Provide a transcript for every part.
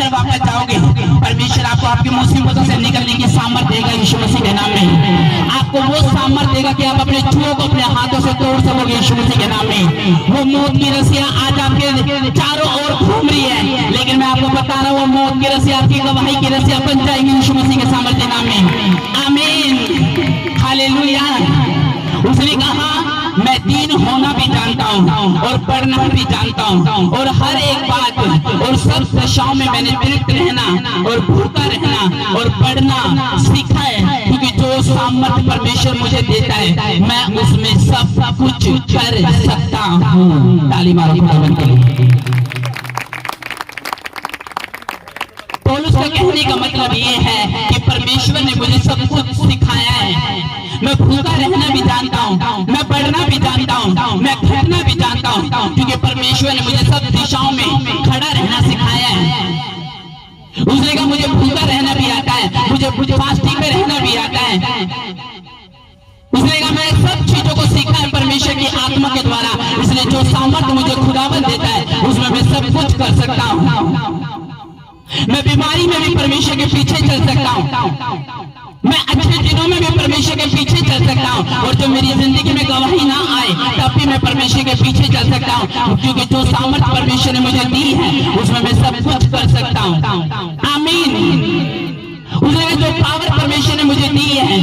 घर वापस जाओगे, परमेश्वर आपको आपकी मुसीबतों से निकलने की सामर्थ्य देगा यीशु मसीह के नाम में। आपको वो सामर्थ्य देगा कि आप अपने जुओं को अपने हाथों से तोड़ सकोगे यीशु मसीह के नाम में। वो मौत की रस्सियां आज आपके चारों ओर घूम रही है, लेकिन मैं आपको बता रहा हूँ वो मौत की रस्सियां आपकी गवाही की रस्सियां बन जाएंगी यीशु मसीह के सामर्थ्य नाम में। आमीन, हालेलुया। उसने कहा मैं दीन होना भी जानता हूँ और पढ़ना भी जानता हूँ, और हर एक बात और सब दशाओं में मैंने तृप्त रहना और भूखा रहना और पढ़ना सीखा है, क्योंकि जो सामर्थ्य परमेश्वर मुझे देता है मैं उसमें सब कुछ कर सकता हूँ। ताली मारो खुदावंद के लिए। पौलुस का कहने का मतलब ये है कि परमेश्वर ने मुझे सब कुछ सिखाया है। मैं भूखा रहना भी जानता हूँ, मैं पढ़ना भी जानता हूँ, मैं घटना भी जानता हूँ, क्योंकि परमेश्वर ने मुझे सब दिशाओं में खड़ा रहना सिखाया है। उसने कहा मुझे भूखा रहना भी आता है, मुझे फास्टिंग में रहना भी आता है। उसने कहा मैं सब चीजों को सीखा है परमेश्वर की आत्मा के द्वारा, इसलिए जो सामर्थ्य मुझे खुदावंद देता है उसमें मैं सब कुछ कर सकता हूँ। मैं बीमारी में भी परमेश्वर के पीछे चल सकता हूँ, मैं अच्छे दिनों में भी परमेश्वर के पीछे चल सकता हूँ, और जो मेरी जिंदगी में गवाही ना आए तब भी मैं परमेश्वर के पीछे चल सकता हूँ, क्योंकि जो सामर्थ्य परमेश्वर ने मुझे दी है उसमें मैं सब कुछ कर सकता हूँ। आमीन। उसने जो पावर परमेश्वर ने मुझे दी है,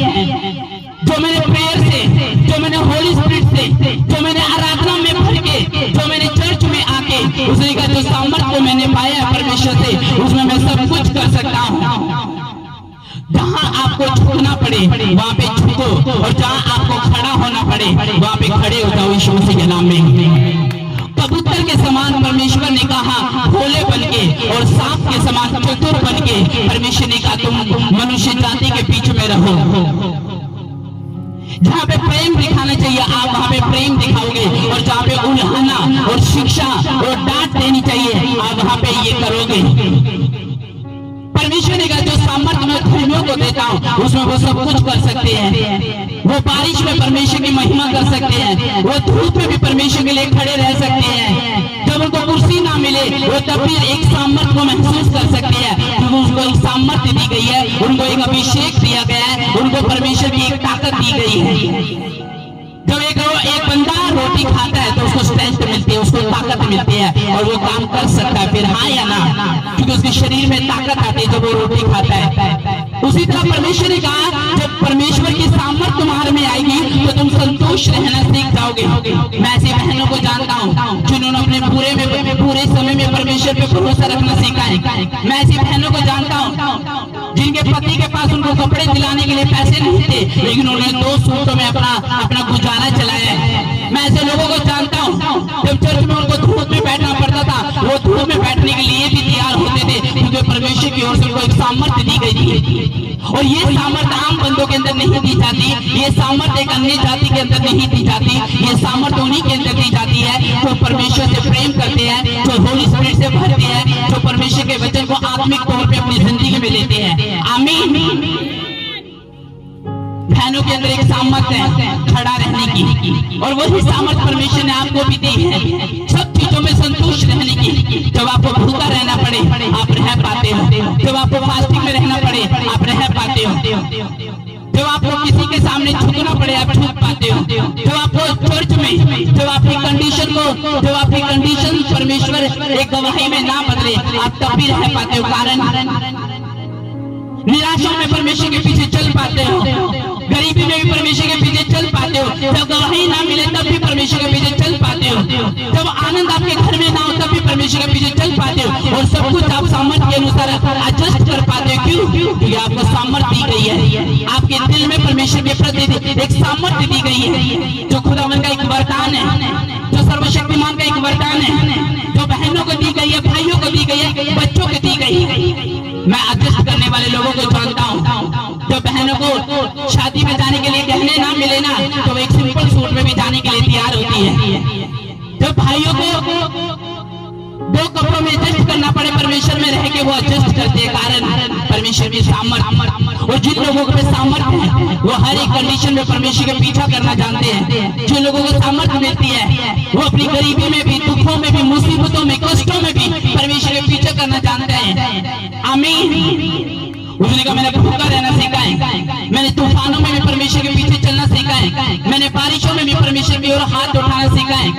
जो मैंने प्रेयर से, जो मैंने होली स्पिरिट से, जो मैंने आराधना में भर के, जो मैंने चर्च में आके, उसने कहा जो सामर्थ्य मैंने पाया है परमेश्वर से उसमें मैं सब कुछ कर सकता हूँ। जहाँ आपको झुकना पड़े वहाँ पे झुको, और जहाँ आपको खड़ा होना पड़े वहाँ पे खड़े हो जाओ यीशु मसीह के नाम में। कबूतर के समान परमेश्वर ने कहा भोले बनके और सांप के समान चतुर बनके, परमेश्वर ने कहा तुम मनुष्य जाति के बीच में रहो। जहाँ पे प्रेम दिखाना चाहिए आप वहाँ पे प्रेम दिखाओगे, और जहाँ पे उल्हाना और शिक्षा और डांट देनी चाहिए आप वहाँ पे ये करोगे। परमेश्वर ने कहा जो सामर्थ्य मैं धर्मियों को देता हूँ उसमें वो सब कुछ कर सकते हैं। वो बारिश में परमेश्वर की महिमा कर सकते हैं, वो धूप में भी परमेश्वर के लिए खड़े रह सकते हैं। जब उनको कुर्सी ना मिले वो तब भी एक सामर्थ्य को महसूस कर सकते हैं, क्योंकि उनको एक सामर्थ्य दी गई है, उनको एक अभिषेक दिया गया है, उनको परमेश्वर की एक ताकत दी गई है। जब एक बंदा रोटी खाता है तो उसको स्ट्रेंथ मिलती है, उसको ताकत मिलती है, और वो काम कर सकता है फिर, हाँ या ना, क्योंकि उसके शरीर में ताकत आती है जब वो रोटी खाता है। उसी तरह परमेश्वर ने कहा जब परमेश्वर की सामर्थ्य तुम्हारे में आएगी तो तुम संतुष्ट रहना सीख जाओगे। मैं ऐसी बहनों को जानता हूँ जिन्होंने अपने पूरे समय में परमेश्वर पे भरोसा रखना सीखा है। मैं ऐसी बहनों को जानता हूँ जिनके पति के पास उनको कपड़े दिलाने के लिए पैसे नहीं थे, लेकिन उन्होंने 2 सूटों में अपना गुजारा चलाया है। मैं ऐसे लोगों को जानता हूँ जब चर्च में उनको धूप में बैठना पड़ता था वो धूप में बैठने के लिए भी तैयार होते थे, क्योंकि परमेश्वर की ओर से उनको एक सामर्थ्य दी गई थी। और ये सामर्थ्य आम बंदों के अंदर नहीं दी जाती, ये सामर्थ्य एक अन्य जाति के अंदर नहीं दी जाती, ये सामर्थ्य उन्हीं के अंदर दी जाती है जो परमेश्वर से प्रेम करते हैं, जो होली स्पिरिट से भरते हैं, जो परमेश्वर के वचन को आत्मिक तौर पे अपनी जिंदगी में लेते हैं। आमीन। बहनों के अंदर एक सामर्थ्य है खड़ा रहने की, और वही सामर्थ्य परमेश्वर ने आपको भी दी है सब चीजों में संतुष्ट रहने की। जब आपको भूखा रहना पड़े आप रह पाते हो, जब आपको फास्टिंग में रहना पड़े आप रह पाते हो, जब आपको किसी के सामने झुकना पड़े आप झुक पाते हो, जब आपको चर्च में जब आपकी कंडीशन परमेश्वर एक गवाही में ना बदले आप तब भी रह पाते हो। कारण निराशा में परमेश्वर के पीछे चल पाते हो, गरीबी में भी परमेश्वर के पीछे चल पाते हो, जब गवाही ना मिले तब भी परमेश्वर के पीछे चल पाते हो, जब आनंद आपके घर में ना हो तब भी परमेश्वर के पीछे चल पाते हो, और सब कुछ आप सामर्थ्य के अनुसार एडजस्ट कर पाते हो। क्यों? क्योंकि आपको सामर्थ्य दी गई है, आपके दिल में परमेश्वर के प्रति एक सामर्थ्य दी गई है, जो खुदावन का एक वरदान है, जो सर्वशक्तिमान का एक वरदान है, जो बहनों को दी गई है, भाइयों को दी गई है, बच्चों को दी गई है। मैं एडजस्ट करने वाले लोगों को जानता हूँ, जो बहनों को शादी में जाने के लिए गहने ना मिले ना तो एक सिंपल सूट में भी जाने के लिए तैयार होती है, जो भाइयों को 2 कपड़ों में एडजस्ट करना पड़े परमेश्वर में रह के वो एडजस्ट करते हैं। कारण परमेश्वर की सामर्थ। और जिन लोगों के सामर्थ है वो हर एक कंडीशन में परमेश्वर के पीछा करना जानते हैं। जिन लोगों को सामर्थ मिलती है वो अपनी गरीबी में भी, दुखों में भी, मुसीबतों में, कष्टों में भी परमेश्वर के पीछा करना जानते हैं। आमीन। उसने कहा मैंने भूखा रहना सीखा है, मैंने तूफानों में भी परमेश्वर के पीछे चलना सीखा है, मैंने बारिशों में भी परमेश्वर की ओर हाथ उठाना सीखा है,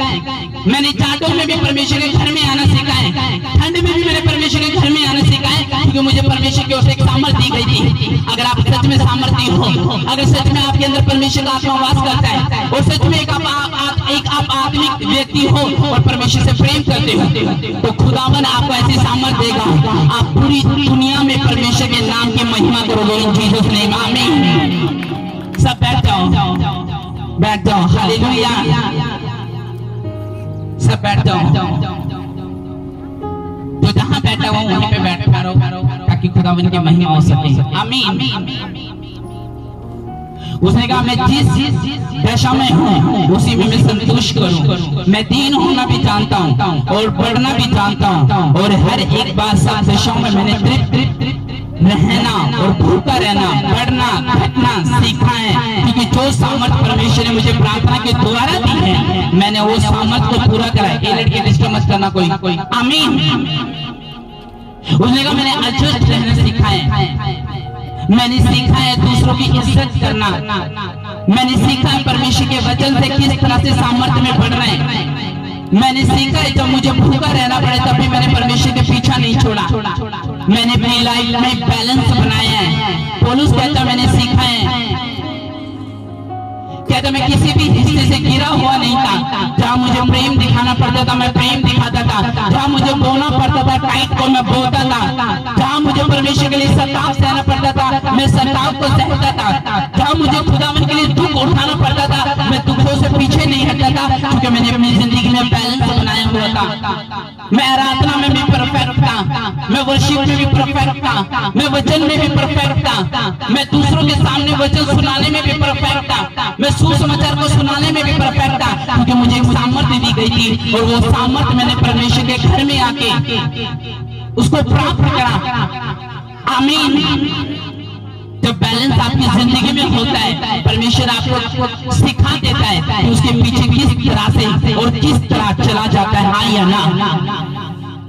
मैंने जाड़ों में भी परमेश्वर के घर में आना सीखा है, ठंड में भी मैंने परमेश्वर के घर में आना सीखा है, क्योंकि मुझे परमेश्वर की ओर से एक सामर्थ दी गई थी। अगर आप सच में सामर्थी हो, अगर सच में आपके अंदर परमेश्वर का आत्मा वास करता है और सच में एक आप आत्मिक व्यक्ति हो और परमेश्वर से प्रेम करते हो, तो खुदावन आपको ऐसी सामर्थ देगा, आप पूरी दुनिया में परमेश्वर के नाम की महिमा करोगे इन जीसस नेम। आमीन। सब बैठ जाओ, बैठ जाओ। हालेलुया। सब बैठ जाओ। जो जहां बैठा हुआ वहीं पे बैठ करो ताकि खुदावन की महिमा हो सके। आमीन। उसने कहा मैं जिस दशा में हूँ उसी में मैं संतुष्ट करूँ। मैं दीन होना भी जानता हूँ और बढ़ना भी जानता हूँ, और हर एक बात सब दशाओं में मैंने तृप्त रहना और भूखा रहना, बढ़ना, घटना सीखा है, क्योंकि जो सामर्थ परमेश्वर ने मुझे प्रार्थना के द्वारा दी है मैंने वो सामर्थ को पूरा करा है। ये लड़के डिस्टर्ब मत करना कोई। आमीन। उसने कहा मैंने एडजस्ट रहना सीखा है, मैंने सीखा है दूसरों की इज्जत करना, मैंने सीखा है परमेश्वर के वचन से किस तरह से सामर्थ्य में बढ़ रहे हैं, मैंने सीखा है जब मुझे भूखा रहना पड़े तब भी मैंने परमेश्वर के पीछा नहीं छोड़ा, मैंने अपनी लाइफ में बैलेंस बनाया है। पौलुस कहता मैंने सीखा है, कहता मैं किसी भी हिस्से से गिरा हुआ नहीं था। जहाँ मुझे प्रेम दिखाना पड़ता था मैं प्रेम दिखाता था, जहाँ मुझे बोलना पड़ता था टाइट को मैं बोलता था, जहाँ मुझे परमेश्वर के लिए सताव सहना पड़ता था मैं सताव को सहता था, जहाँ मुझे खुदावन के लिए दुख उठाना पड़ता था मैं दुखों से पीछे नहीं हटता था, क्योंकि मैंने अपनी जिंदगी में बैलेंस बनाया हुआ था। मैं आराधना में भी परफेक्ट था, मैं वर्शिप में भी परफेक्ट था, मैं वचन में भी परफेक्ट था, मैं दूसरों के सामने वचन सुनाने में भी परफेक्ट था, मैं सुसमाचार को सुनाने में भी परफेक्ट था, क्योंकि मुझे एक सामर्थ्य दी गई थी और वो सामर्थ्य मैंने परमेश्वर के घर में आके उसको प्राप्त करा। आमीन। जब बैलेंस आपकी जिंदगी में होता है परमेश्वर आपको सिखा देता है कि उसके पीछे किस तरह से और किस तरह चला जाता है, हाँ या ना।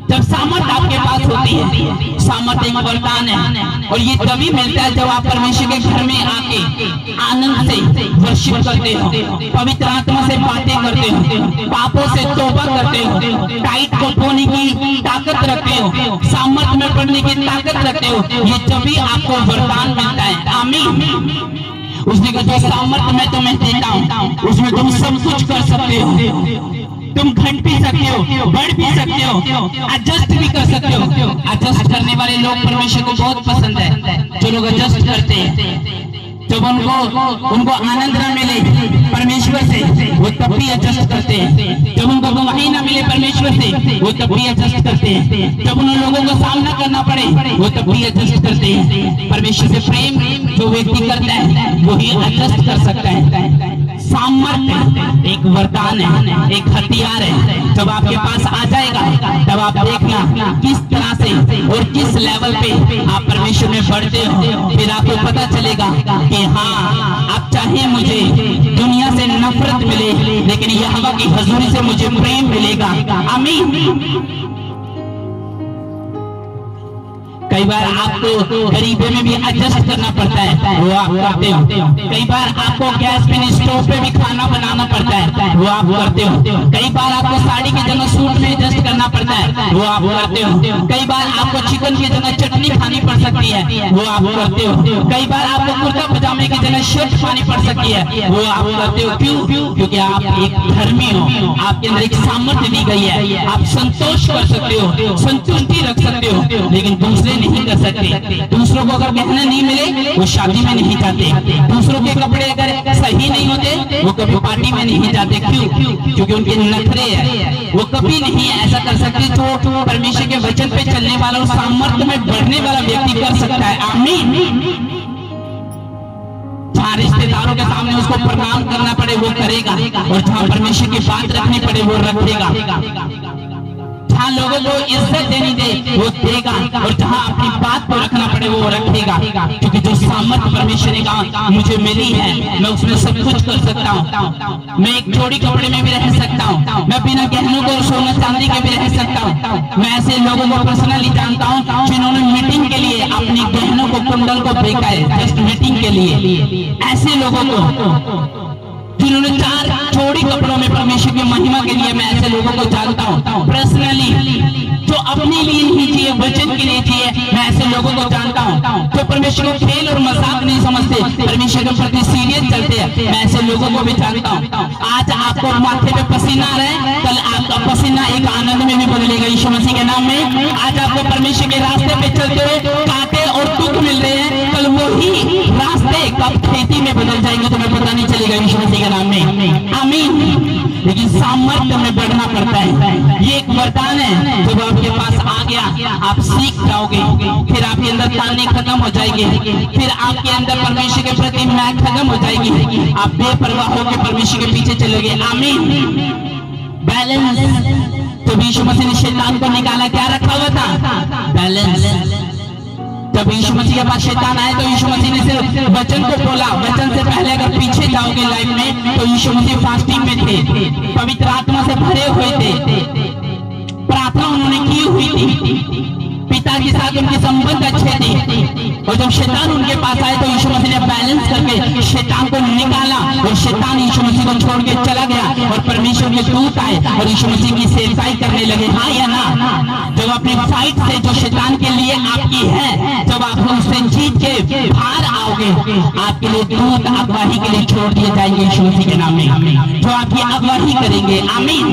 जब सामर्थ आपके पास होती है, सामर्थ एक वरदान है और ये तभी मिलता है जब आप परमेश्वर के घर में आके आनंद से वर्शिप करते हो, पवित्र आत्मा से बातें करते हो, पापों से तौबा करते हो, टाइट को बोने की ताकत रखते हो, सामर्थ में पढ़ने की ताकत रखते हो, ये तभी आपको वरदान मिलता है। आमीन। उसने कहा जो सामर्थ मैं तुम्हें देता हूँ उसमें तुम सब कुछ कर सकते हो, तुम घट भी सकते हो, बढ़ भी सकते हो, एडजस्ट भी कर सकते हो। एडजस्ट करने वाले लोग परमेश्वर को बहुत पसंद है। जो लोग एडजस्ट करते हैं जब उनको आनंद न मिले परमेश्वर से वो तब भी एडजस्ट करते हैं, जब उनको गवाही न मिले परमेश्वर से वो तब भी एडजस्ट करते हैं, जब उन लोगों को सामना करना पड़े वो तब भी एडजस्ट करते हैं। परमेश्वर से प्रेम जो व्यक्ति करता है वही एडजस्ट कर सकता है। सामर्थ्य एक वरदान है, एक हथियार है। जब आपके पास आ जाएगा तब आप देखना किस तरह से और किस लेवल पे आप परमेश्वर में बढ़ते हो। फिर आपको पता चलेगा कि हाँ आप चाहे मुझे दुनिया से नफरत मिले लेकिन यहोवा की हजूरी से मुझे प्रेम मिलेगा। आमीन। कई बार आपको गरीबी में भी एडजस्ट करना पड़ता है, वो आप करते हो। कई बार आपको गैस पे स्टोव पे भी खाना बनाना पड़ता है, वो आप करते हो। कई बार आपको साड़ी की जगह सूट में एडजस्ट करना पड़ता है, वो आप करते हो। कई बार आपको चिकन की जगह चटनी खानी पड़ सकती है, वो आप करते हो। कई बार आपको कुर्ता पजामे की जगह शर्ट खानी पड़ सकती है, वो आप करते हो। क्यों? क्योंकि आप एक धर्मी हो, आपके अंदर एक सामर्थ्य दी गई है। आप संतोष कर सकते हो, संतुष्टि रख सकते हो, लेकिन दूसरे नहीं कर सकते। दूसरों को अगर गहना नहीं मिले वो शादी में नहीं जाते, दूसरों के कपड़े अगर सही नहीं होते वो कभी पार्टी में नहीं जाते। क्यों? क्योंकि उनके नखरे है, वो कभी नहीं ऐसा कर सकते जो परमेश्वर के वचन पे चलने वाला और सामर्थ्य में बढ़ने वाला व्यक्ति कर सकता है। आमीन। जहाँ रिश्तेदारों के सामने उसको प्रणाम करना पड़े वो करेगा, और जहाँ परमेश्वर की बात रखनी पड़े वो रखेगा। जहाँ लोगों को इज्जत देनी दे वो देगा, और जहाँ अपनी बात को रखना पड़े वो रखेगा, क्योंकि जो सामर्थ्य परमेश्वर ने कहा मुझे मिली है, मैं उसमें सब कुछ कर सकता हूँ। मैं एक जोड़ी कपड़े में भी रह सकता हूँ, मैं बिना गहनों को सोना चांदी के भी रह सकता हूँ। मैं ऐसे लोगों को पर्सनली जानता हूँ जिन्होंने मीटिंग के लिए अपनी गहनों को, कुंडल को बेचा है, जस्ट मीटिंग के लिए। ऐसे लोगों को जिन्होंने 4 जोड़ी कपड़ों में परमेश्वर की महिमा के लिए, मैं ऐसे लोगों को जानता हूँ पर्सनली, जो अपने लिए नहीं जिए, वचन के लिए जिए। मैं ऐसे लोगों को जानता हूँ जो परमेश्वर को खेल और मजाक नहीं समझते, परमेश्वर के प्रति सीरियस चलते हैं। मैं ऐसे लोगों को भी जानता हूँ। आज आपको माथे पे पसीना आ रहा है, कल आपका पसीना एक आनंद में भी बदलेगा यीशु मसीह के नाम में। आज आपको परमेश्वर के रास्ते पे चलते हुए कांटे और दुख मिल रहे हैं, कल वही रास्ते कब खेती में बदल जाएंगे तुम्हें पता नहीं चलेगा यीशु मसीह के नाम में। आमीन। लेकिन सामर्थ्य में बढ़ना पड़ता है, ये एक वरदान है। जब आपके पास आ गया आप सीख जाओगे, फिर आपके अंदर ताने खत्म हो जाएगी, फिर आपके अंदर परमेश्वर के प्रति मैल खत्म हो जाएगी, आप बेपरवाह होकर परमेश्वर के पीछे चलोगे। आमीन। बैलेंस। तो यीशु मसीह ने शैतान को निकाला, क्या रखा हुआ था? बैलेंस। जब यीशु मसीह के पास शैतान आए तो यीशु मसीह ने सिर्फ वचन को बोला। वचन से पहले अगर पीछे जाओगे लाइफ में तो यीशु मसीह फास्टिंग में थे, पवित्र आत्मा से भरे हुए थे, प्रार्थना उन्होंने की हुई थी, पिता के साथ उनके संबंध अच्छे थे। और जब शैतान उनके पास आए तो यीशु मसीह ने बैलेंस करके शैतान को निकाला और शैतान यीशु मसीह को छोड़ के चला गया और परमेश्वर के दूत आए और यीशु मसीह की सेवकाई करने लगे। हाँ या ना? जब अपनी फाइट से जो शैतान के लिए आपकी है, जब आप उससे जीत के बाहर आओगे, आपके लिए दूत अगवाही के लिए छोड़ दिए जाएंगे यीशु मसीह के नाम में, जो आपकी अगवाही करेंगे। आमीन।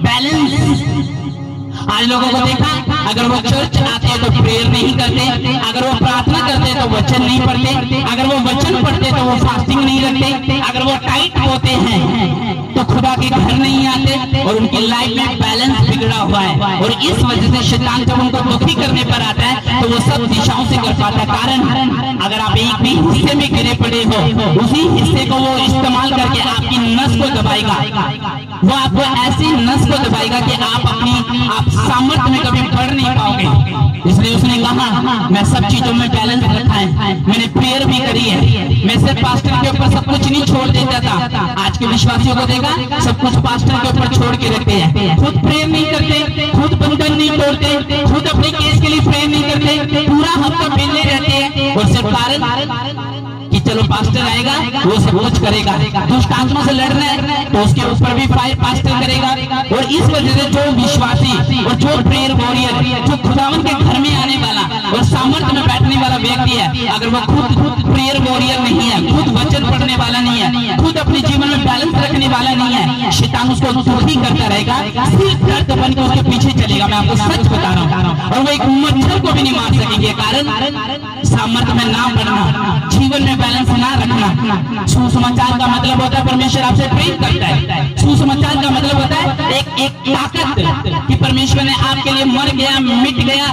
बैलेंस। आज लोगों को देखा, अगर वो चर्च आते हैं तो प्रेयर नहीं करते, अगर वो प्रार्थना करते तो वचन नहीं पढ़ते, अगर वो वचन पढ़ते तो वो फास्टिंग नहीं रखते, अगर वो टाइट होते हैं तो खुदा के घर नहीं आते, और उनकी लाइफ में बैलेंस बिगड़ा हुआ है। और इस वजह से शैतान जब उनको दुखी करने पर आता है तो वो सब दिशाओं से कर पाता है। कारण अगर आप एक भी हिस्से में गिरे पड़े हो, उसी हिस्से को वो इस्तेमाल करके आपकी नस को दबाएगा, वो आपको ऐसी नस को दबाएगा कि आप सामर्थ्य में कभी बढ़ नहीं पाओगे। इसलिए उसने कहा मैं सब चीजों में बैलेंस रखा है, मैंने प्रेयर भी करी है, मैं सिर्फ पास्टर के ऊपर सब कुछ नहीं छोड़ देता था। आज के विश्वासियों को देखा, सब कुछ पास्टर के ऊपर छोड़ के रखते हैं, खुद प्रेयर नहीं करते, खुद बंधन नहीं तोड़ते, खुद अपने केस के लिए प्रेयर नहीं करते, पूरा हफ्ता बेले रहते हैं। और सिर्फ कारण कि चलो पास्टर आएगा वो सब कुछ करेगा, दुष्ट आत्मा से लड़ना है तो उसके ऊपर भी फायर पास्टर करेगा। और इस वजह से जो विश्वासी और जो प्रेयर वॉरियर, जो खुदावन के घर में आने वाला और सामर्थ्य में बैठने वाला व्यक्ति है, अगर वो खुद प्रेयर वॉरियर नहीं है, खुद वचन पढ़ने वाला नहीं है, खुद अपने जीवन में बैलेंस रखने वाला नहीं है, शैतान उसको दुखी करता रहेगा, सिर्फ दर्द बन के उसके पीछे चलेगा। मैं आपको सच बता रहा हूँ। और वो एक मच्छर को भी नहीं मार सकेंगे। कारण सामर्थ्य में ना बढ़ना, जीवन में बैलेंस ना रखना। सुसमाचार का मतलब होता है परमेश्वर आपसे प्रेम करता है। सुसमाचार का मतलब होता है एक ताकत कि परमेश्वर ने आपके लिए मर गया, मिट गया,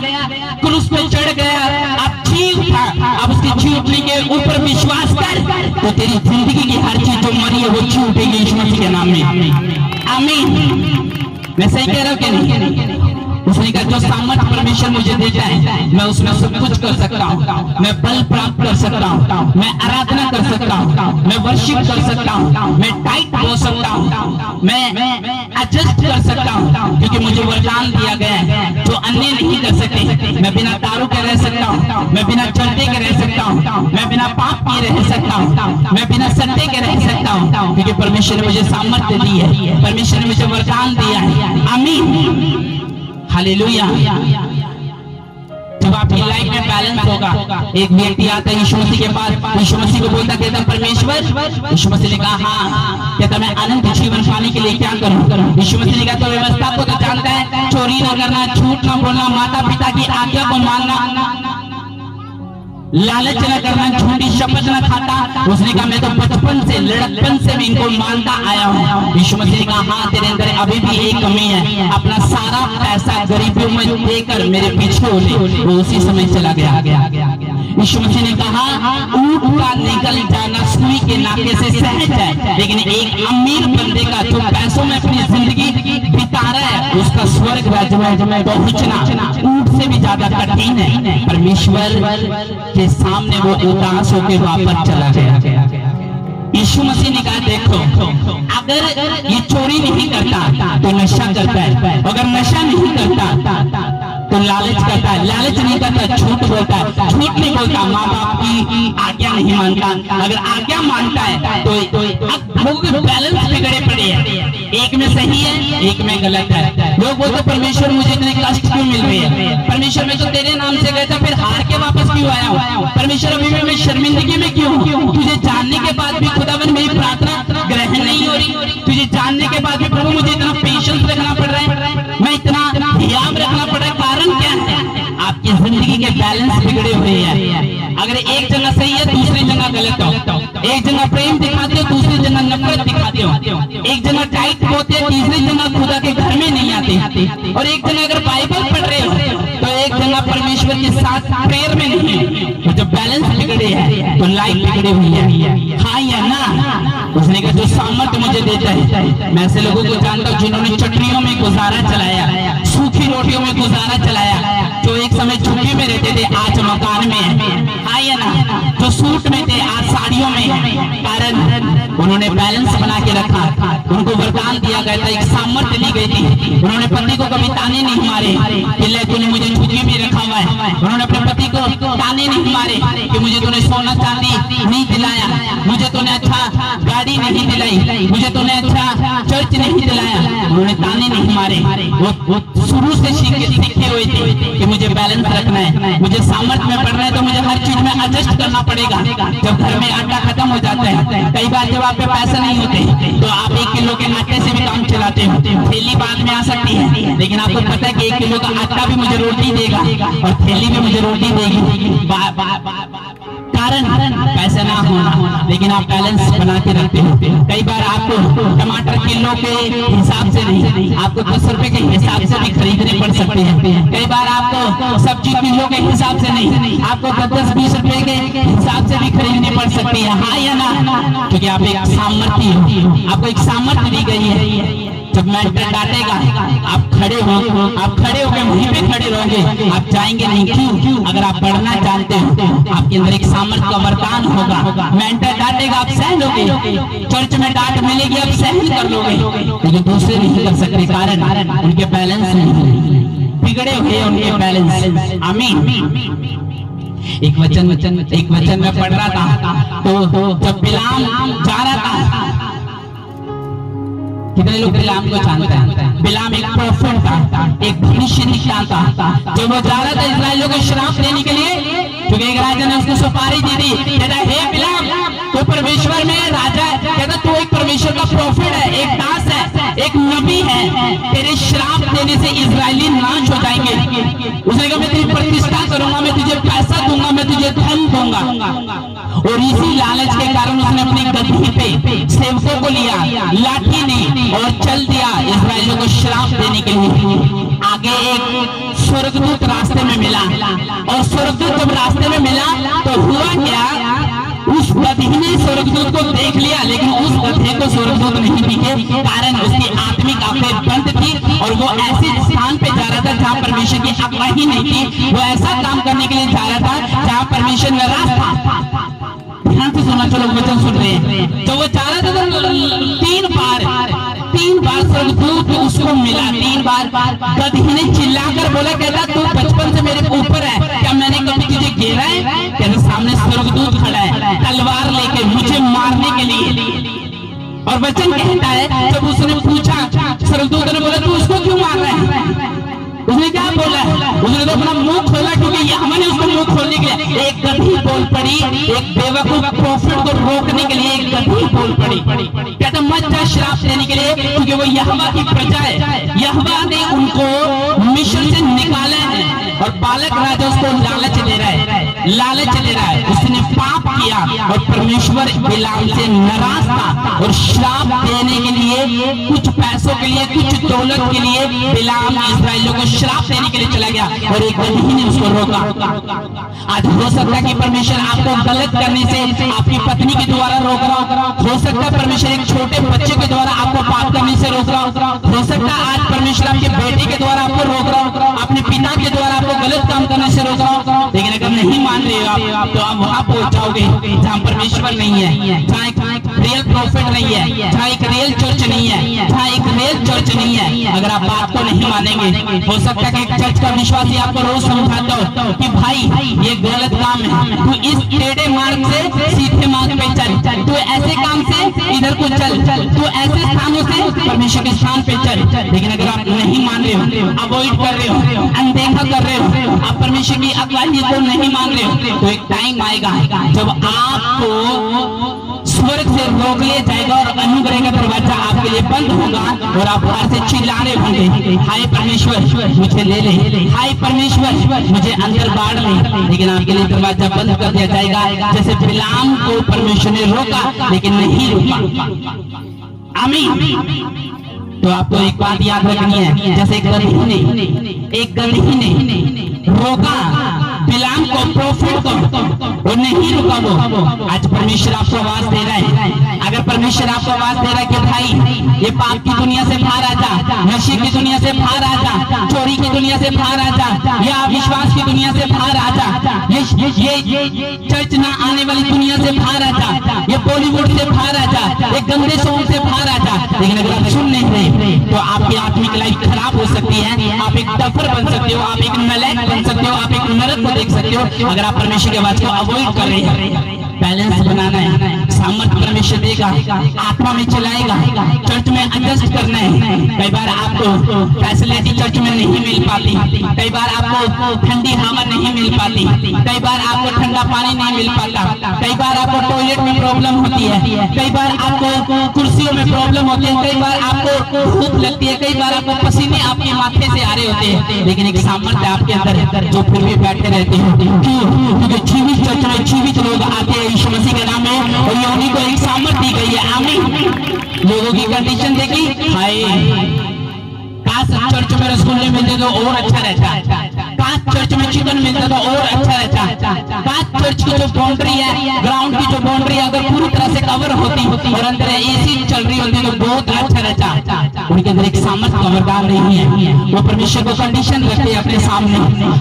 क्रूस पे चढ़ गया, आप जी उठा। अब उसकी जी उठने के ऊपर विश्वास कर तो तेरी जिंदगी की हर चीज जो मरी है वो जी उठेगी यीशु मसीह के नाम में। आमीन। मैं सही कह रहा हूँ कि नहीं? उसने कहा जो सामर्थ्य परमेश्वर मुझे देता है मैं उसमें सब कुछ कर सकता हूँ, मैं बल प्राप्त कर सकता हूँ, मैं आराधना कर सकता हूँ, मैं वर्शिप कर सकता हूँ, मैं टाइट हो सकता हूँ, मैं एडजस्ट कर सकता हूँ, क्योंकि मुझे वरदान दिया गया है जो अन्य नहीं कर सकते। मैं बिना दारू के रह सकता हूँ, मैं बिना चलते के रह सकता हूँ, मैं बिना पाप के रह सकता हूँ, मैं बिना सत्य के रह सकता हूँ, क्योंकि परमेश्वर ने मुझे सामर्थ्य दी है, परमेश्वर ने मुझे वरदान दिया है। आमीन। हालेलुया। जब आपकी लाइफ में बैलेंस होगा, एक व्यक्ति आता है यीशु मसीह के पास, यीशु मसीह को बोलता कहता परमेश्वर, यीशु मसीह ने कहा हाँ, कहता मैं अनंत जीवन पाने के लिए क्या करूं? यीशु मसीह ने कहा तो व्यवस्था को तो जानता है, चोरी ना करना, झूठ ना बोलना, माता पिता की आज्ञा को मानना, लालच न करना, झूठी शपथ न खाता। उसने कहा मैं तो बचपन से, लड़कपन से भी इनको मानता आया हूँ। यीशु मसीह ने कहा हाँ, तेरे अंदर अभी भी एक कमी है, अपना सारा पैसा गरीबियों में देकर मेरे पीछे हो ले। वो उसी समय चला गया। यीशु मसीह ने कहा ऊंट का निकल जाना सुई के नाके से सहज है, लेकिन एक अमीर बंदे का जो पैसों में अपनी जिंदगी बिता रहा है उसका स्वर्ग राज्य में पहुंचना ऊंट से भी ज्यादा कठिन है। परमेश्वर के सामने वो उदास होकर वापस चला गया। यीशु मसीह ने कहा देखो, अगर ये चोरी नहीं करता तो नशा करता है, अगर नशा नहीं करता तो लालच करता है, लालच नहीं करता झूठ बोलता है, झूठ नहीं बोलता माँ बाप की आज्ञा नहीं मानता, अगर आज्ञा मानता है तो लोगों के बैलेंस बिगड़े पड़े हैं, एक में सही है एक में गलत है। लोग बोलते परमेश्वर मुझे इतने कष्ट क्यों मिल रही है, परमेश्वर मैं तो तेरे नाम से गया था फिर हार के वापस क्यों आया हूँ, परमेश्वर अभी मैं शर्मिंदगी में क्यों हूँ, तुझे जानने के बाद भी खुदावन मेरी प्रार्थना ग्रहण नहीं हो रही, तुझे जानने के बाद भी प्रभु मुझे इतना पेशेंस रखना पड़ रहा है, मैं इतना ध्यान रखना पड़ रहा है, कारण क्या है? आपकी जिंदगी के बैलेंस बिगड़े हुए हैं। अगर एक जगह सही है दूसरी जगह गलत हो, एक जगह प्रेम दिखाते हो दूसरी जगह नफरत दिखाते हो, एक जगह टाइट होते हो तीसरी जगह खुदा के घर में नहीं आते, और एक जगह अगर बाइबल पढ़ रहे हो तो एक जगह परमेश्वर के साथ प्रेयर में नहीं। तो जब बैलेंस बिगड़े है तो लाइफ बिगड़े हुई है। हाँ या ना? उसने कहा जो सामर्थ्य मुझे देता है, मैं ऐसे लोगों को जानता हूँ जिन्होंने चटनियों में गुजारा चलाया, सूखी रोटियों में गुजारा चलाया, जो एक समय झुग्गी में रहते थे आज मकान में है। हाँ या ना? जो सूट में थे आज साड़ियों में है, कारण उन्होंने बैलेंस बना के रखा, उनको वरदान दिया गया था, एक सामर्थ्य दी गई थी। उन्होंने पति को कभी ताने नहीं मारे कि ले तूने मुझे झुग्गी में रखा हुआ है, उन्होंने अपने पति को ताने नहीं मारे कि मुझे तूने सोना चांदी नहीं दिलाया, मुझे तूने अच्छा गाड़ी नहीं दिलाई, मुझे तूने अच्छा चर्च नहीं दिलाया, उन्होंने ताने नहीं मारे। वो शुरू से सीखे हुए थे कि मुझे बैलेंस रखना है, मुझे सामर्थ्य में पढ़ना है तो मुझे हर चीज में एडजस्ट करना पड़ेगा। जब घर में आटा खत्म हो जाता है, कई बार जब आप पे पैसे नहीं होते तो आप 1 किलो के आटे से भी काम चलाते हो, थैली बाद में आ सकती है, लेकिन आपको पता है कि 1 किलो का आटा भी मुझे रोटी देगा और थैली भी मुझे रोटी देगी। कारण पैसे ना होना, लेकिन आप बैलेंस बना के रखते हो। कई बार आपको टमाटर किलो के हिसाब से नहीं, आपको 10 रुपए के हिसाब से भी खरीदने पड़ सकते हैं। कई बार आपको सब्जी किलो के हिसाब से नहीं, आपको 10-20 रुपए के हिसाब से भी खरीदनी पड़ सकती है। हाँ या ना? क्योंकि आप एक सामर्थ्य हो, आपको एक सामर्थ्य दी गई है। जब मेंटर डांटेगा आप खड़े होकर वहीं पे खड़े रहोगे, आप जाएंगे नहीं। क्यों? अगर आप बढ़ना चाहते हो आपके अंदर एक सामर्थ्य का वरदान होगा। मेंटर डांटेगा आप सह लोगे, चर्च में डांट मिलेगी आप सहन कर लोगे, लेकिन दूसरे नहीं कर सकते, कारण उनके बैलेंस नहीं, बिगड़े हुए उनके बैलेंस। आमीन। एक वचन में पढ़ रहा था तो जब बिलाम जा रहा था, कितने लोग बिलाम को जानते हैं? बिलाम एक प्रोफेट था, एक भविष्यवक्ता था। जब वो जा रहा था इस्राएलियों को श्राप देने के लिए, क्योंकि एक राजा ने उसको सुपारी दी थी, कहता हे बिलाम तू परमेश्वर में राजा है, कहता तू एक परमेश्वर का प्रोफेट है, एक दास है, एक नबी है, तेरे श्राप देने से इजरायली नाश हो जाएंगे। उसने कहा मैं तेरी प्रतिष्ठा करूंगा, मैं तुझे पैसा दूंगा, मैं तुझे धन दूंगा। और इसी लालच के कारण उसने अपनी गद्दी पे सेवकों को लिया, लाठी ली और चल दिया इस्राएलियों को श्राप देने के लिए। आगे एक स्वर्गदूत रास्ते में मिला, और स्वर्गदूत जब रास्ते में मिला तो हुआ क्या, उस गधी ने स्वर्गदूत को देख लिया, लेकिन उस गधे को स्वर्गदूत नहीं दिखे, कारण उसकी आत्मिक आंखें बंद थी और वो ऐसे स्थान पे जा रहा था जहाँ परमेश्वर की आज्ञा ही नहीं थी। वो ऐसा काम करने के लिए जा रहा था जहाँ परमेश्वर नाराज था। ध्यान से सुना, चलो वचन सुन रहे हैं। तो वो जा रहा था तो 3 बार स्वर्गदूत उसको मिला, 3 बार गधी ने चिल्लाकर बोला, कहता तू बचपन से मेरे ऊपर है, क्या मैंने कभी तुझे घेरा है? कहता सामने स्वर्गदूत खड़ा है तलवार लेके मुझे मारने के लिए। और वचन कहता है जब उसने पूछा, स्वर्गदूत ने बोला तू उसको क्यों मार रहा है? उसने क्या बोला? उसने तो अपना मुंह खोला, क्योंकि हमने उसको मुंह खोलने के लिए एक गधी बोल पड़ी, एक बेवकूफ प्रोफेट को रोकने के लिए एक गधी बोल पड़ी। कहता मत जा श्राप देने के लिए, क्योंकि वो यहोवा की प्रजा है, यहोवा ने उनको मिस्र से निकाला है, और बालक राजा उसको लालच दे रहा है। उसने पाप किया और परमेश्वर बिलाम से नाराज था और श्राप देने के लिए, कुछ पैसों के लिए, कुछ दौलत के लिए बिलाम इस्राएलियों को श्राप देने के लिए चला गया और एक गदही ने उसको रोका। आज हो सकता है कि परमेश्वर आपको गलत करने से आपकी पत्नी के द्वारा रोक रहा हो सकता है परमेश्वर एक छोटे बच्चे के द्वारा आपको पाप करने से रोक रहा हो सकता है आज परमेश्वर आपके बेटे के द्वारा आपको रोक रहा, अपने पिता के द्वारा आपको गलत काम करने से रोक रहा। लेकिन अगर नहीं मान रहे हो आप तो आप वहां पहुंच जाओगे जहां परमेश्वर नहीं है, जहां एक रियल प्रॉफिट नहीं है, जहां एक रियल चर्च नहीं है, जहां एक रियल चर्च नहीं है। अगर आप बात को नहीं मानेंगे, हो सकता है कि एक चर्च का विश्वासी आपको रोज समझाता हो कि भाई ये गलत काम है, तू इस टेढ़े मार्ग से सीधे मार्ग पे चल, तू ऐसे काम से इधर को चल, तू ऐसे स्थानों से परमेश्वर के स्थान पे चल। लेकिन अगर आप नहीं मान रहे हो, अवॉइड कर रहे हो, अनदेखा कर रहे हो, आप परमेश्वर की अगुवाई को नहीं मान रहे हो, तो एक टाइम आएगा जब आपको स्वर्ग से रोक लिया जाएगा और अनुग्रह का दरवाजा आपके लिए बंद होगा और आप बाहर से चिल्लाने होंगे, हाय परमेश्वर मुझे ले ले, हाय परमेश्वर मुझे अंदर बाढ़ ले। लेकिन आपके लिए दरवाजा बंद कर दिया जाएगा, जैसे बिलाम को परमेश्वर ने रोका लेकिन नहीं रोका। आमीन। तो आपको एक बात याद रखनी है, जैसे एक गदही ने रोका बिलाम को, प्रॉफिट को, और नहीं रुका वो। आज परमेश्वर आपको आवाज दे रहा है, अगर परमेश्वर आपको आवाज दे रहा है कि भाई ये पाप की दुनिया से बाहर आ जा, नशे की दुनिया से बाहर आ जा, चोरी की दुनिया से बाहर आ जा, या अविश्वास की दुनिया से बाहर आ जा, ये चर्च ना आने वाली दुनिया से बाहर आ जा, ये बॉलीवुड से बाहर आ जा, ये गंदे सॉन्ग से बाहर आ जा। लेकिन अगर आप सुन नहीं रहे तो आपकी आत्मिक लाइफ खराब हो सकती है, आप एक डफर बन सकते हो, आप एक नलायक बन सकते हो, आप एक नरक को देख सकते हो। अगर आप परमेश्वर की आवाज को अवॉइड कर रहे हैं, बैलेंस बनाना है, सामर्थ्य परमेश्वर देगा, आत्मा में चलाएगा, चर्च में एडजस्ट करना है। कई बार आपको फैसिलिटी चर्च में नहीं मिल पाती, कई बार आपको ठंडी हवा नहीं मिल पाती, कई बार आपको ठंडा पानी नहीं मिल पाता, कई बार आपको टॉयलेट में प्रॉब्लम होती है, कई बार आपको कुर्सियों में प्रॉब्लम होती है, कई बार आपको भूख लगती है, कई बार आपको पसीने आपके माथे से आ रहे होते हैं। लेकिन एक सामर्थ्य आपके अंदर जो फिर भी बैठे रहते हैं, क्योंकि जीवित चर्च में जीवित लोग आते हैं यीशु मसीह के नाम में, और ये उन्हीं को एक सामर्थ दी गई है। आमीन। लोगों की कंडीशन देखी, हाय काश चर्च में रसगुल्ले मिलते तो और अच्छा रहता, काश चर्च में चिकन मिलता तो और अच्छा रहता, काश चर्च की जो बाउंड्री है, ग्राउंड की जो बाउंड्री है अगर पूरी तरह से कवर होती और अंदर एसी चल रही होती तो बहुत अच्छा रहता। उनके अंदर एक सामर्थ्य खबरदार नहीं है, वो परमेश्वर को कंडीशन रखते हैं अपने सामने।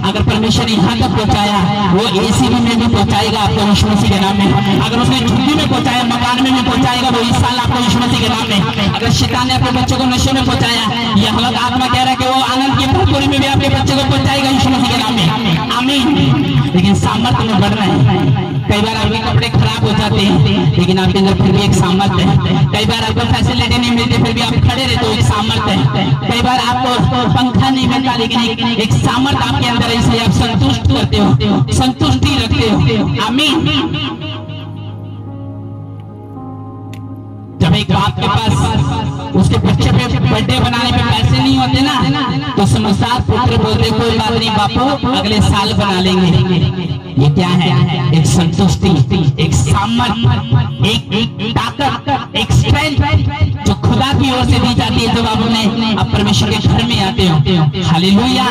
अगर परमेश्वर यहाँ तक पहुंचाया, वो एसी में भी पहुंचाएगा आपको यीशु मसीह के नाम में। अगर उसने झुग्गी में पहुंचाया, मकान में भी पहुंचाएगा वो इस साल आपको यीशु मसीह के नाम में। अगर शैतान ने अपने बच्चों को नशे में पहुंचाया, यह आत्मा कह रहा है कि वो आनंद की भरपूरी में भी आपके बच्चे को पहुंचाएगा यीशु मसीह के नाम में। आमीन। लेकिन सामर्थ्य में बढ़ना है। कई बार आपके कपड़े खराब हो जाते हैं लेकिन आपके अंदर फिर भी एक सामर्थ्य है। कई बार आपको फैसिलिटी नहीं मिलती फिर भी आप खड़े रहते हो, एक सामर्थ्य है। कई बार आपको पंखा नहीं मिलता लेकिन एक सामर्थ्य आपके अंदर है, इसलिए आप संतुष्ट करते हो, संतुष्टि रखते हो। आमीन। जब एक बाप के पास उसके बच्चे पे बर्थडे बनाने पे पैसे नहीं होते ना, तो समझदार पुत्र बोलते कोई बात नहीं बापू, अगले साल बना लेंगे। ये क्या है? एक संतुष्टि, एक सामर्थ्य, एक ताकत, एक स्ट्रेंथ जो खुदा की ओर से दी जाती है जब आप आप परमेश्वर के घर में आते हो। हालेलुया।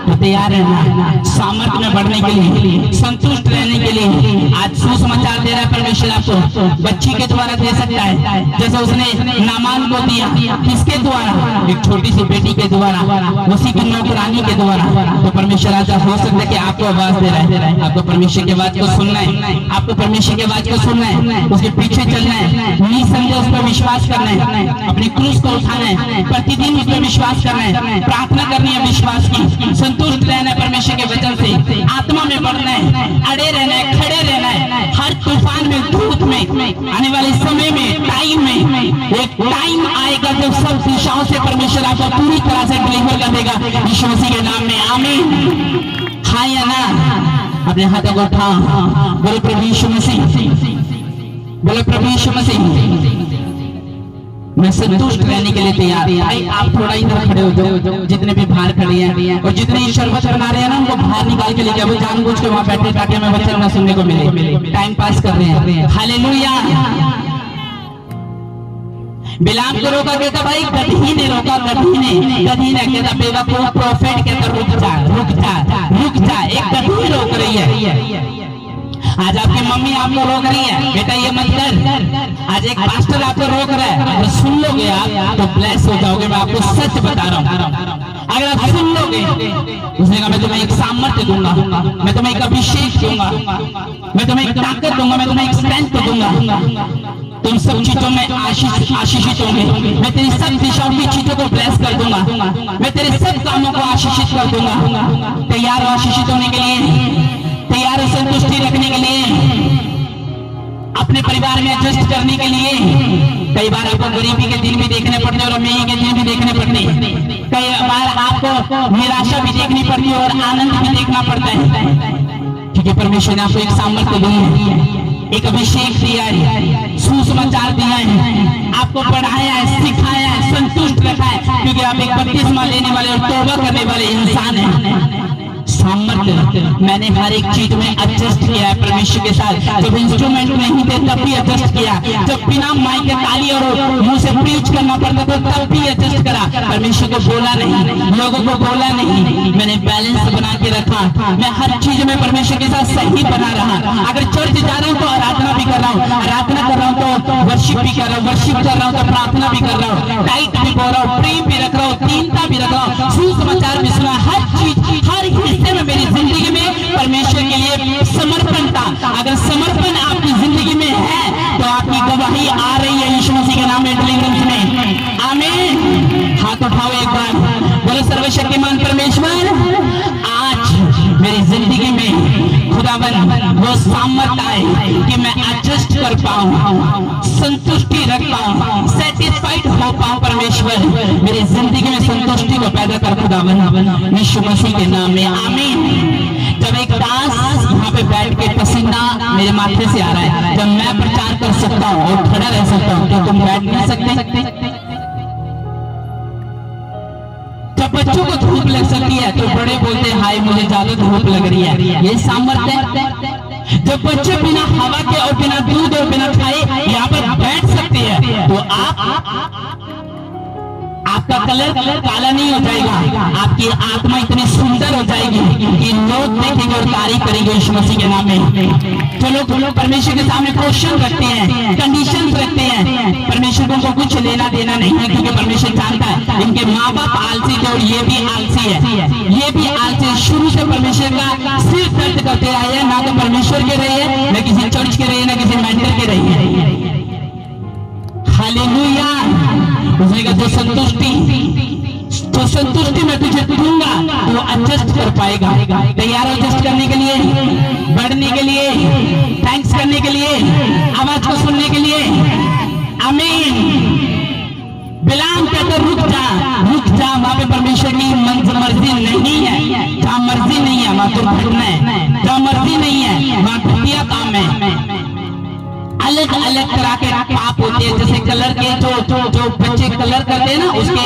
तो तैयार रहना सामर्थ्य में बढ़ने के लिए, संतुष्ट रहने के लिए। आज सुसमाचार दे रहा है परमेश्वर आपको, बच्ची के द्वारा दे सकता है, जैसे उसने नामान को दिया। किसके द्वारा? एक छोटी सी बेटी के द्वारा, उसी की नौकरानी के द्वारा। तो परमेश्वर आज हो सकता है कि आपको आवाज दे रहा है, आपको परमेश्वर की आवाज को सुनना है, आपको परमेश्वर की आवाज को सुनना है, उसके पीछे चलना है, निसंदेह उस पर विश्वास करना है, अपनी क्रूस को उठाना है, प्रतिदिन उस पर विश्वास करना है, प्रार्थना करनी है विश्वास की, संतुष्ट रहना है परमेश्वर के वचन से, आत्मा में बढ़ना है, अड़े रहना है, खड़े रहना है। हर तूफान में, धूप में, आने वाले समय में, टाइम में, एक टाइम आएगा जब सब दिशाओं से परमेश्वर आपको पूरी तरह से डिलीवर कर देगा यीशु मसीह के नाम में। आमीन। हाँ या ना? अपने हाथों को उठा, बोलो प्रभु यीशु मसीह, बोलो प्रभु यीशु मसीह। मैं संतुष्ट रहने के लिए तैयार। भाई आप थोड़ा इधर खड़े हो जाओ, जितने भी बाहर खड़े हैं और जितने ईश्वर वचन बना रहे हैं ना, उनको बाहर निकाल के लेके आओ। जानबूझ के वहां बैठे ताकि हमें वचन ना सुनने को मिले, टाइम पास कर रहे हैं। हालेलुया। बिलाम को रोका, कहता भाई कभी ने रोका, कभी ने कहता बेवकूफ प्रोफेट कहता रुक जा रुक जा रुक जा, एक कभी रोक रही है। आज आपकी मम्मी आपको रोक रही है, बेटा ये मत कर। आज एक पास्टर आपको रोक रहा है, अगर सुन लोगे आप तो ब्लेस हो जाओगे। मैं आपको सच बता रहा हूँ, अगर आप सुन लोगे, उसने कहा मैं तुम्हें एक सामर्थ्य दूंगा, मैं तुम्हें एक अभिषेक दूंगा, मैं तुम्हें एक ताकत दूंगा, मैं तुम्हें एक स्ट्रेंथ दूंगा, तुम सब चीजों में आशीषित होंगे। मैं तेरी सब दिशाओं की चीजों को ब्लेस कर दूंगा, मैं तेरे सब कामों को आशीषित कर दूंगा। तैयार हो आशीषित होने के लिए? तैयार हो संतुष्टि रखने के लिए, अपने परिवार में एडजस्ट करने के लिए? कई बार आपको गरीबी के दिन भी देखने पड़ते हैं और अमीरी के दिन भी देखने पड़ते हैं। कई बार आपको निराशा भी देखनी पड़ती है और आनंद भी देखना पड़ता है, क्योंकि परमेश्वर ने आपको एक सामर्थ्य दी है, एक अभिषेक दिया है, सुसमाचार दिया है, आपको पढ़ाया है, सिखाया है, संतुष्ट रखा है, क्योंकि आप एक बपतिस्मा लेने वाले और तौबा करने वाले इंसान हैं। सामर्थ्य मैंने हर एक चीज में एडजस्ट किया है परमेश्वर के साथ। जब इंस्ट्रूमेंट नहीं थे तब भी एडजस्ट किया, जब बिना माइक के ताली और मुंह से प्रीच करना पड़ता था तब भी एडजस्ट करा। परमेश्वर को बोला नहीं, लोगों को बोला नहीं, मैंने बैलेंस बना के रखा। मैं हर चीज में परमेश्वर के साथ सही बना रहा। अगर चर्च जा रहा हूँ तो आराधना भी कर रहा हूँ, आराधना कर रहा हूँ तो वर्शिप भी कर रहा हूँ, वर्शिप कर रहा हूँ तो प्रार्थना भी कर रहा हूँ, टाइट भी बोल रहा हूँ, प्रेम भी रख रहा हूँ, दीनता भी रख रहा हूँ, सुसमाचार भी सुना। हर चीज हर हिस्से में मेरी जिंदगी में परमेश्वर के लिए समर्पण था। अगर समर्पण आपकी जिंदगी में है तो आपकी गवाही आ रही है यीशु मसीह के नाम में डिलीवरेंस में। आमीन। हाथ उठाओ एक बार, बोलो सर्वशक्तिमान परमेश्वर, आज मेरी जिंदगी में खुदावन वो सामर्थ आए कि मैं एडजस्ट कर पाऊं, संतुष्टि रख पाऊं, सेटिस्फाइड हो पाऊं। परमेश्वर मेरी जिंदगी में संतुष्टि को पैदा कर खुदावन, यीशु मसीह के नाम में आमीन। जब एक दास यहाँ पे बैठ के पसीना मेरे माथे से आ रहा है, जब मैं प्रचार कर सकता हूँ और खड़ा रह सकता हूँ, तो तुम बैठ नहीं सकते? जब बच्चों को धूप लग सकती है तो बड़े बोलते हैं हाय मुझे ज्यादा धूप लग रही है, ये सामर्थ्य है। जब बच्चे बिना हवा के और बिना दूध और बिना खाए यहाँ पर बैठ सकते हैं, तो आपका कलर काला नहीं हो जाएगा, आपकी आत्मा इतनी सुंदर हो जाएगी कि लोग देखेंगे और तारीफ करेंगे यीशु मसीह के नाम में। जो लोग परमेश्वर के सामने क्वेश्चन रखते हैं, कंडीशन रखते हैं, परमेश्वर को कुछ लेना देना नहीं है, क्योंकि परमेश्वर जानता है इनके माँ बाप आलसी थे और ये भी आलसी है, ये भी आलसी। शुरू से परमेश्वर का सिर दर्द करते आए हैं, ना तो परमेश्वर के रही है, न किसी चर्च के रही है, न किसी मेंटर के रही है। हालेलुया। उसने कहा जो संतुष्टि मैं तुझे दूंगा वो एडजस्ट कर पाएगा। तैयार हो एडजस्ट करने के लिए, बढ़ने के लिए, थैंक्स करने के लिए, आवाज को सुनने के लिए? आमीन। बिलाम कहते रुक जा, वहां पे परमेश्वर की मर्जी नहीं है, जहां मर्जी नहीं है वहां तो भटकना है, जहां मर्जी नहीं है वहां घटिया काम है। अलग अलग तरह के पाप होते हैं, जैसे कलर के जो बच्चे कलर करते हैं ना, उसके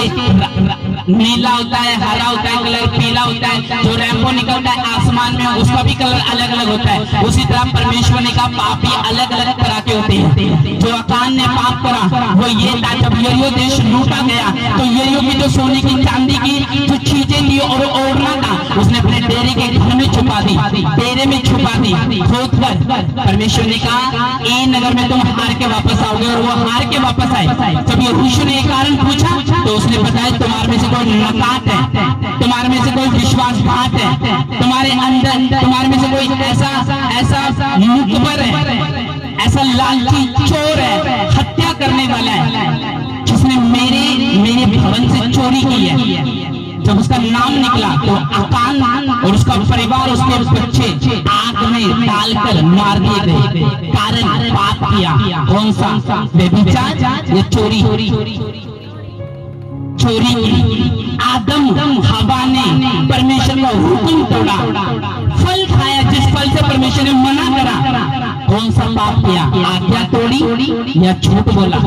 नीला होता है, हरा होता है, कलर पीला होता है, जो रैंबो निकलता है आसमान में उसका भी कलर अलग अलग होता है। उसी तरह परमेश्वर ने कहा पाप भी अलग अलग तरह के होते हैं। जो अकान ने पाप करा वो ये था, जब यरीहो देश लूटा गया तो यरीहो की जो सोने की चांदी की जो चीजें थी और ओढ़ना था, उसने अपने डेरे के घर में छुपा दी, डेरे में छुपा दी खोद कर। परमेश्वर ने कहा ए नगर में तुम हार के वापस आओगे, और वो हार के वापस आए। जब यहोशू ने कारण पूछा तो उसने बताया तुम्हारे में से कोई नकात है, तुम्हारे में से कोई विश्वासघात है, तुम्हारे अंदर तुम्हारे में से कोई ऐसा मुकबर है, ऐसा लालची चोर है, हत्या करने वाला है, जिसने मेरे भवन से चोरी की है। जब उसका नाम निकला तो अकान और उसका परिवार, उसके बच्चे आग में डालकर मार दिए गए। कारण पाप किया, कौन सा? व्यभिचार या चोरी की। आदम हवा ने परमेश्वर का हुक्म तोड़ा, फल खाया जिस फल से परमेश्वर ने मना करा। कौन सा पाप किया? आज्ञा तोड़ी या झूठ बोला?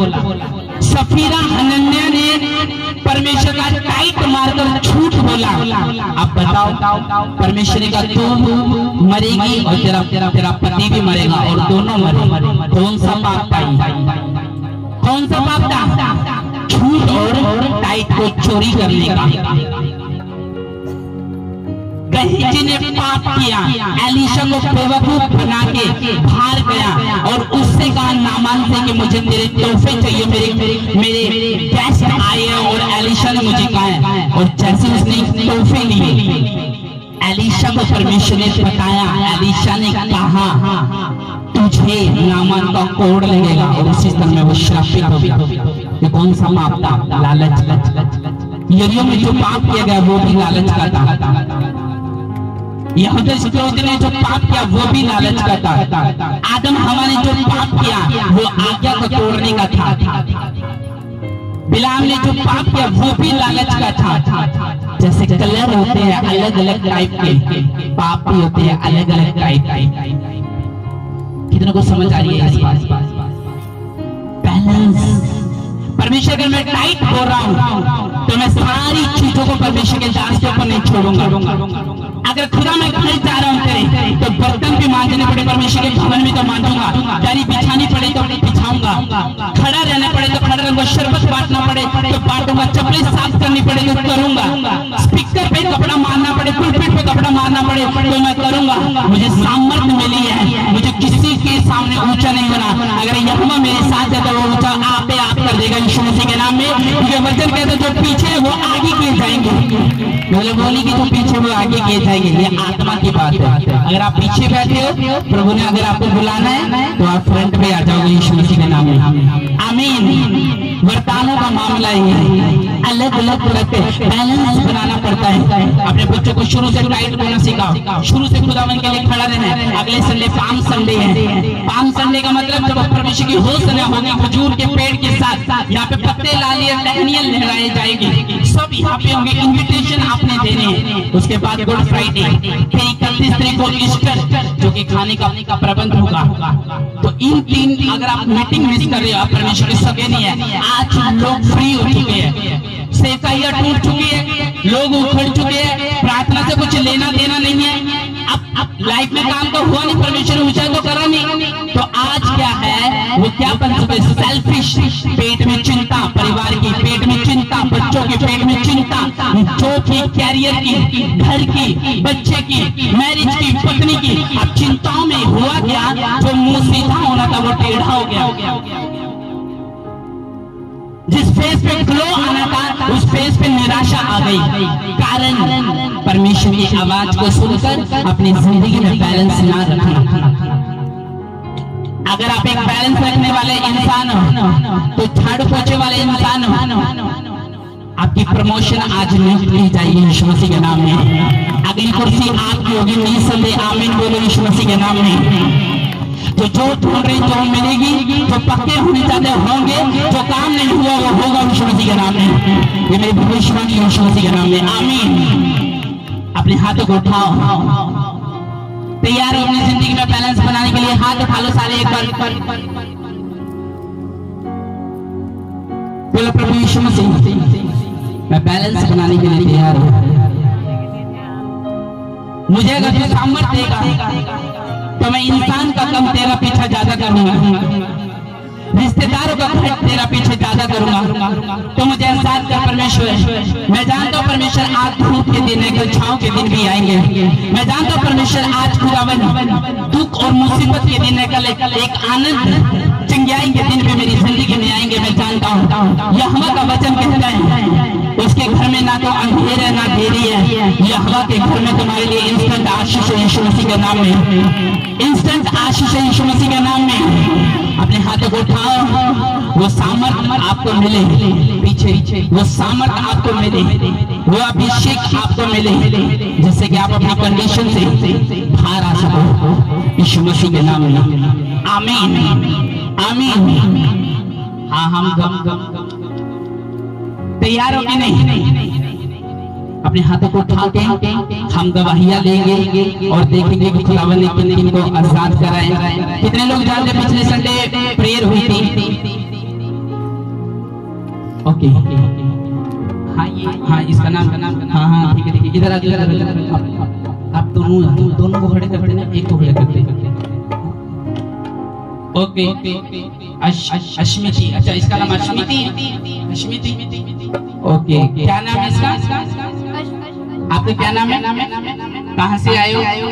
सफीरा हनन्या ने परमेश्वर का टाइट मारकर झूठ बोला। अब बताओ, परमेश्वर ने कहा तू मरेगी और तेरा पति भी मरेगा और दोनों मरेंगे। कौन सा पाप पाई? कौन सा पाप था? झूठ और टाइट को चोरी करने का। गहीजी ने पाप किया, एलीशा को बेवकूफ बना के बाहर गया और उससे कहा नामान से कि मुझे तेरे तोहफे चाहिए, मेरे गेस्ट आए हैं। और एलीशा ने मुझे कहा है, और जैसे उसने तोहफे लिए, एलीशा को परमेश्वर ने बताया, एलीशा ने कहा तुझे नामान का कोड़ लगेगा और उसी तरह में वो श्रापित हो गया। ये कौन सा पाप था? लालच। यरीहो में जो पाप किया गया वो भी लालच का था। यहूदा इस्करियोती ने जो पाप किया वो भी लालच का था। आदम हवा ने जो पाप किया वो आज्ञा को तोड़ने का था। बिलाम ने जो पाप किया वो भी लालच का था। जैसे कलर होते हैं अलग अलग टाइप के, पाप भी होते हैं अलग अलग टाइप के। कितने को समझ आ रही है इस बात? बैलेंस। परमेश्वर अगर मैं टाइट हो रहा हूं तो मैं सारी चीजों को परमेश्वर के दास के ऊपर नहीं छोड़ूंगा। अगर खुदा मैं घर जा रहा हूँ तेरे, तो बर्तन भी मांजने पड़े परमेश्वर के भवन में तो मांजूंगा, दरी बिछानी पड़े तो बिछाऊंगा, खड़ा रहना पड़े तो खड़ा रहूंगा, शरबत बांटना पड़े तो बांटूंगा, चप्पलें साफ करनी पड़े तो करूंगा, स्पीकर पे कपड़ा मारना पड़े, पुलपिट पे कपड़ा मारना पड़े तो मैं करूंगा। मुझे सामर्थ्य मिली है, मुझे किसी के सामने ऊंचा नहीं होना। अगर यहोवा मेरे साथ है तो वो ऊंचा आप कर देगा यीशु मसीह के नाम में। क्योंकि वचन कहते जो पीछे वो आगे किए जाएंगे, मतलब बोली कि जो पीछे वो आगे किए जाएंगे। ये आत्मा की बात है। अगर आप पीछे बैठे हो, प्रभु ने अगर आपको बुलाना है तो आप फ्रंट पे आ जाओगे यीशु मसीह के नाम में। आमीन। वरदानों का मामला है, अलग अलग तरह के बैलेंस बनाना पड़ता है। अपने बच्चों को शुरू से टाइट होना सिखाओ, शुरू से खुदावन के लिए खड़ा रहना है। अगले संडे पाम संडे है। पाम संडे का मतलब जब परमेश्वर की घोषणा होगी, खजूर के पेड़ के साथ यहाँ पे पत्ते लालिए टहनियां लहराई जाएगी, सब यहाँ पे होंगे। इन्विटेशन आपने देने हैं। उसके बाद गुड फ्राइडे, फिर 31 तारीख को ईस्टर जो कि खाने का प्रबंध होगा। तो इन तीन अगर आप मीटिंग मिस कर रहे हो, आप परमेश्वर के सगे नहीं है। आज लोग फ्री हो चुके हैं, सेवकाइयां टूट चुकी है, लोग उखड़ चुके हैं, प्रार्थना से कुछ लेना देना नहीं है। अब लाइफ में काम तो हुआ नहीं, परमेश्वर ने ऊंचा तो करा नहीं, तो आज क्या है वो क्या बन चुके? सेल्फिश। पेट में चिंता, परिवार की पेट में चिंता, बच्चों के पेट में चिंता, जो की कैरियर की, घर की, बच्चे की, मैरिज की, पत्नी की। अब चिंताओं में हुआ क्या, जो मुंह सीधा होना था वो टेढ़ा हो गया। जिस फेस पे ग्लो आना था उस फेस पे निराशा आ गई। कारण परमेश्वर की आवाज को सुनकर अपनी जिंदगी में बैलेंस ना रखना। अगर आप एक बैलेंस रखने वाले इंसान हो, तो झाड़ू पोछे वाले इंसान हो, आपकी प्रमोशन आज नहीं ली जाएगी यीशु मसीह के नाम में। अगली कुर्सी आपकी होगी निसंदेह। आमीन बोलो यीशु मसीह के नाम में। तो जो ढूंढ रही जो मिलेगी, जो पक्के होने चाहते होंगे, जो काम नहीं हुआ वो होगा यीशु मसीह के नाम में। ये मेरी भविष्यवाणी यीशु मसीह के नाम में। आमीन। अपने हाथों को उठाओ, तैयार हो अपनी जिंदगी में बैलेंस बनाने के लिए। हाथ उठा लो सारे एक बार। बोलो प्रभु यीशु मसीह, मैं बैलेंस बनाने के लिए तैयार हूं। मुझे अगर तू सामर्थ्य देगा तो मैं इंसान का कम तेरा पीछा ज्यादा करूंगा, रिश्तेदारों का घट तेरा पीछे ज्यादा करूंगा। तो मुझे एहसास कर परमेश्वर, मैं जानता हूँ परमेश्वर आज धूप के दिन है, कल छांव के दिन भी आएंगे। मैं जानता हूँ परमेश्वर आज खुदावन दुख और मुसीबत के दिन है, कल एक आनंद चिंगाई के दिन भी मेरी जिंदगी में आएंगे। मैं जानता हूँ यहोवा का वचन कहता है उसके घर में ना तो अंधेर है ना देरी है। यहोवा के घर में तुम्हारे लिए इंस्टेंट आशीष है यीशु मसीह के नाम में। इंस्टेंट आशीष है यीशु मसीह के नाम में। अपने हाथों को उठाओ, वो सामर्थ आपको मिले पीछे, वो सामर्थ आपको मिले, वो अभिषेक आपको मिले, जिससे कि आप अपनी कंडीशन से बाहर आ सको यीशु मसीह के नाम में। आमीन आमीन। हाँ हम तैयार हो कि नहीं? अपने हाथों को उठा के हम गवाहियां लेंगे और देखेंगे कि खुदावन ने किन किन को आजाद कराए। कितने लोग जानते पिछले संडे प्रेयर हुई थी? ओके हाँ ये हाँ इसका नाम हाँ हाँ ठीक है इधर आ आप दोनों को खड़े करते ना एक को खड़े करते ओके अश्मिति अच्छा इसका नाम अश्मिति ओके क्या नाम है इसका आपका क्या नाम है कहाँ से आए हो